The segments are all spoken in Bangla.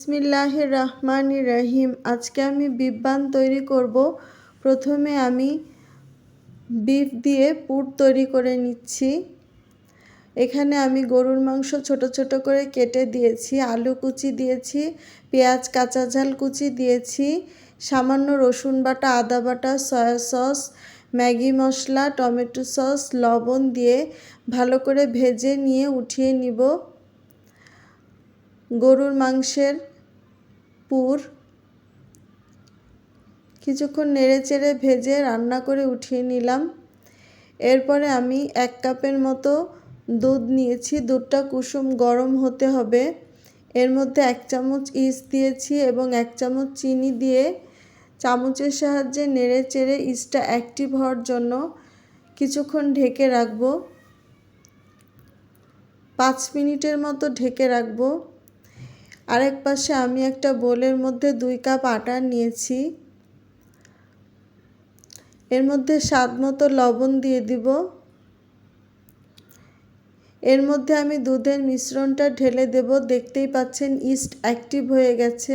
বিসমিল্লাহির রহমানির রহিম। আজকে আমি বিফ বান তৈরি করব। প্রথমে আমি বিফ দিয়ে পুর তৈরি করে নিচ্ছি। এখানে আমি গরুর মাংস ছোট ছোট করে কেটে দিয়েছি, আলু কুচি দিয়েছি, পেঁয়াজ কাঁচা ঝাল কুচি দিয়েছি, সামান্য রসুন বাটা, আদা বাটা, সয়া সস, ম্যাগি মশলা, টমেটো সস, লবণ দিয়ে ভালো করে ভেজে নিয়ে উঠিয়ে নিব। গরুর মাংসের পুর কিছুক্ষণ নেড়েচেড়ে ভেজে রান্না করে উঠিয়ে নিলাম। এরপরে আমি 1 কাপের মতো দুধ নিয়েছি। দুধটা কুসুম গরম হতে হবে। এর মধ্যে 1 চামচ ইস্ট দিয়েছি এবং 1 চামচ চিনি দিয়ে চামচের সাহায্যে নেড়েচেড়ে ইস্টটা অ্যাক্টিভ হওয়ার জন্য কিছুক্ষণ ঢেকে রাখবো। 5 মিনিটের মতো ঢেকে রাখবো। আরেক পাশে আমি একটা বোলের মধ্যে 2 কাপ আটা নিয়েছি। এর মধ্যে স্বাদ মতো লবণ দিয়ে দিব। এর মধ্যে আমি দুধের মিশ্রণটা ঢেলে দেব। দেখতেই পাচ্ছেন ইস্ট অ্যাক্টিভ হয়ে গেছে।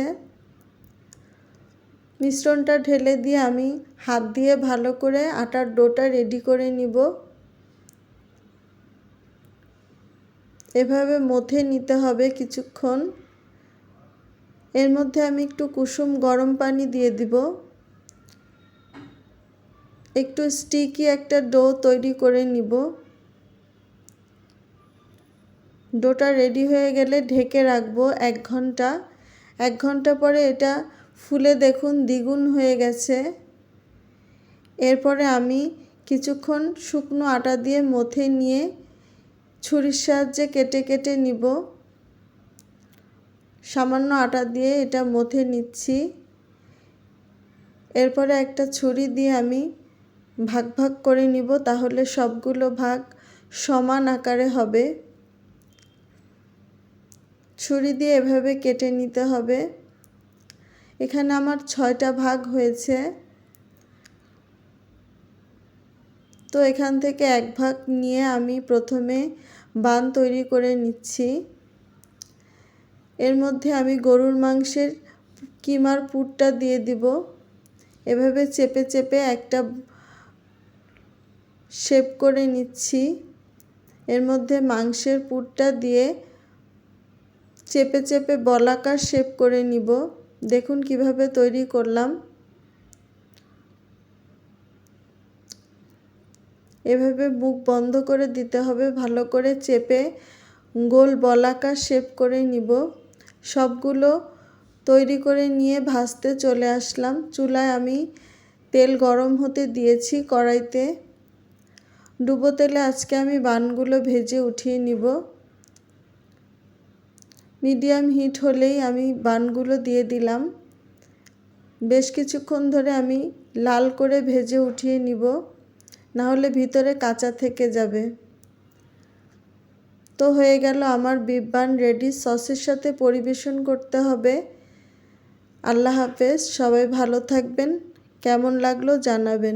মিশ্রণটা ঢেলে দিয়ে আমি হাত দিয়ে ভালো করে আটার ডোটা রেডি করে নিব। এভাবে মথে নিতে হবে কিছুক্ষণ। এর মধ্যে আমি একটু কুসুম গরম পানি দিয়ে দিব। একটু স্টিকি একটা ডো তৈরি করে নিব। ডোটা রেডি হয়ে গেলে ঢেকে রাখবো 1 ঘন্টা। 1 ঘন্টা পরে এটা ফুলে দেখুন দ্বিগুণ হয়ে গেছে। এরপরে আমি কিছুক্ষণ শুকনো আটা দিয়ে মথে নিয়ে ছুরির সাহায্যে কেটে কেটে নিব। সামান্য আটা দিয়ে এটা মথে নিচ্ছি। এরপরে একটা ছুরি দিয়ে আমি ভাগ ভাগ করে নিব, তাহলে সবগুলো ভাগ সমান আকারে হবে। ছুরি দিয়ে এভাবে কেটে নিতে হবে। এখানে আমার 6টা ভাগ হয়েছে। তো এখান থেকে 1 ভাগ নিয়ে আমি প্রথমে বান তৈরি করে নিচ্ছি। এর মধ্যে আমি গরুর মাংসের কিমার পুরটা দিয়ে দিব। এভাবে চেপে চেপে একটা শেপ করে নিচ্ছি। এর মধ্যে মাংসের পুরটা দিয়ে চেপে চেপে বলাকার শেপ করে নিব। দেখুন কিভাবে তৈরি করলাম। এভাবে মুখ বন্ধ করে দিতে হবে, ভালো করে চেপে গোল বলাকার শেপ করে নিব। সবগুলো তৈরি করে নিয়ে ভাজতে চলে আসলাম। চুলায় আমি তেল গরম হতে দিয়েছি কড়াইতে। ডুবো তেলে আজকে আমি বানগুলো ভেজে উঠিয়ে নিব। মিডিয়াম হিট হলেই আমি বানগুলো দিয়ে দিলাম। বেশ কিছুক্ষণ ধরে আমি লাল করে ভেজে উঠিয়ে নিব, না হলে ভিতরে কাঁচা থেকে যাবে। তো হয়ে গেল আমার বিফ বান রেডি। সসের সাথে পরিবেশন করতে হবে। আল্লাহ হাফেজ। সবাই ভালো থাকবেন। কেমন লাগলো জানাবেন।